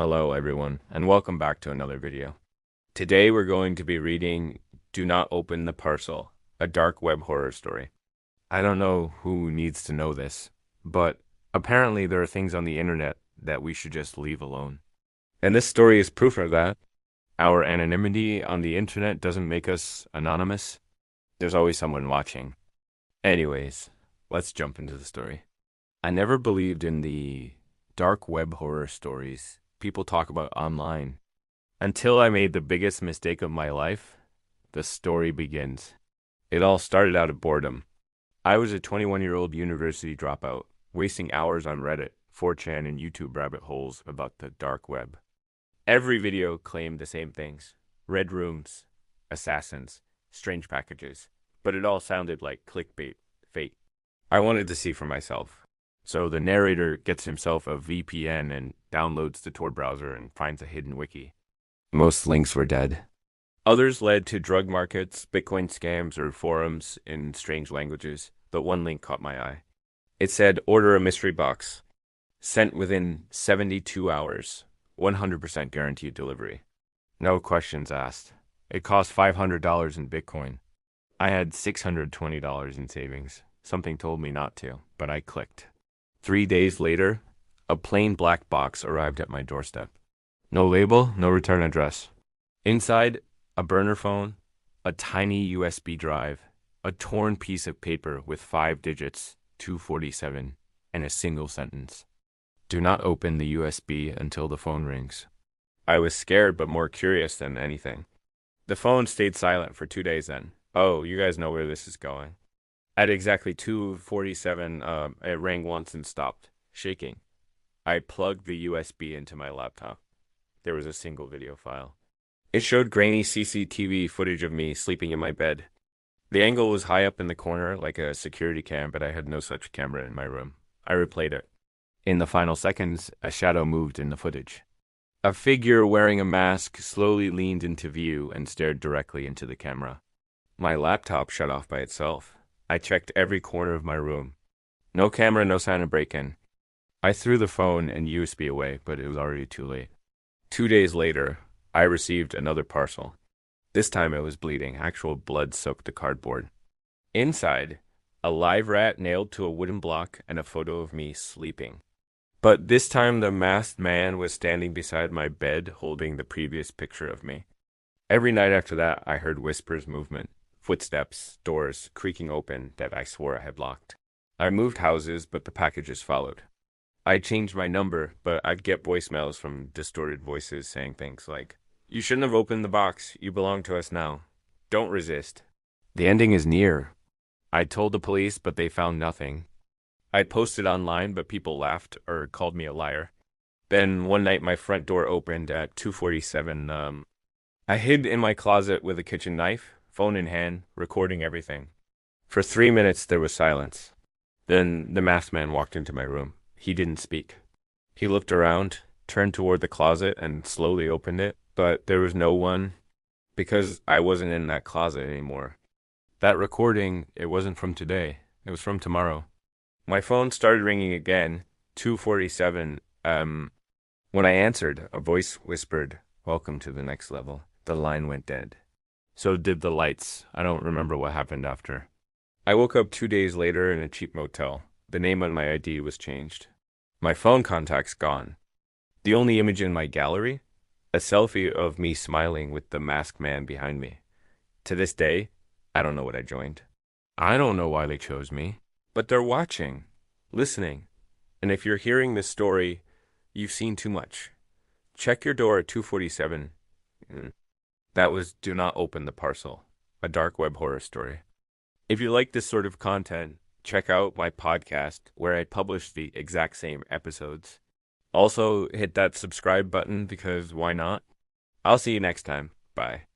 Hello everyone, and welcome back to another video. Today we're going to be reading Do Not Open the Parcel, a dark web horror story. I don't know who needs to know this, but apparently there are things on the internet that we should just leave alone. And this story is proof of that. Our anonymity on the internet doesn't make us anonymous. There's always someone watching. Anyways, let's jump into the story. I never believed in the dark web horror stories people talk about online until I made the biggest mistake of my life. The story begins. It all started out of boredom. I was a 21-year-old university dropout, wasting hours on Reddit, 4chan, and YouTube rabbit holes about the dark web. Every video claimed the same things: red rooms, assassins, strange packages, but it all sounded like clickbait, fake. I wanted to see for myself. So the narrator gets himself a VPN and downloads the Tor browser and finds a hidden wiki. Most links were dead. Others led to drug markets, Bitcoin scams, or forums in strange languages, but one link caught my eye. It said, "Order a mystery box. Sent within 72 hours. 100% guaranteed delivery." No questions asked. It cost $500 in Bitcoin. I had $620 in savings. Something told me not to, but I clicked. 3 days later, a plain black box arrived at my doorstep. No label, no return address. Inside, a burner phone, a tiny USB drive, a torn piece of paper with 5 digits, 247, and a single sentence. Do not open the USB until the phone rings. I was scared but more curious than anything. The phone stayed silent for 2 days then. Oh, you guys know where this is going. At exactly 2:47, it rang once and stopped, shaking. I plugged the USB into my laptop. There was a single video file. It showed grainy CCTV footage of me sleeping in my bed. The angle was high up in the corner, like a security cam, but I had no such camera in my room. I replayed it. In the final seconds, a shadow moved in the footage. A figure wearing a mask slowly leaned into view and stared directly into the camera. My laptop shut off by itself. I checked every corner of my room. No camera, no sign of break-in. I threw the phone and USB away, but it was already too late. 2 days later, I received another parcel. This time it was bleeding. Actual blood soaked the cardboard. Inside, a live rat nailed to a wooden block and a photo of me sleeping. But this time the masked man was standing beside my bed holding the previous picture of me. Every night after that, I heard whispers, movement. Footsteps, doors creaking open that I swore I had locked. I moved houses, but the packages followed. I changed my number, but I'd get voicemails from distorted voices saying things like, "You shouldn't have opened the box. You belong to us now. Don't resist. The ending is near." I told the police, but they found nothing. I posted online, but people laughed or called me a liar. Then one night my front door opened at 2:47. I hid in my closet with a kitchen knife, phone in hand, recording everything. For 3 minutes there was silence. Then the masked man walked into my room. He didn't speak. He looked around, turned toward the closet, and slowly opened it, but there was no one, because I wasn't in that closet anymore. That recording, it wasn't from today. It was from tomorrow. My phone started ringing again, 2:47. When I answered, a voice whispered, "Welcome to the next level." The line went dead. So did the lights. I don't remember what happened after. I woke up 2 days later in a cheap motel. The name on my ID was changed. My phone contacts gone. The only image in my gallery? A selfie of me smiling with the masked man behind me. To this day, I don't know what I joined. I don't know why they chose me. But they're watching, listening. And if you're hearing this story, you've seen too much. Check your door at 2:47. That was Do Not Open the Parcel, a dark web horror story. If you like this sort of content, check out my podcast where I publish the exact same episodes. Also, hit that subscribe button because why not? I'll see you next time. Bye.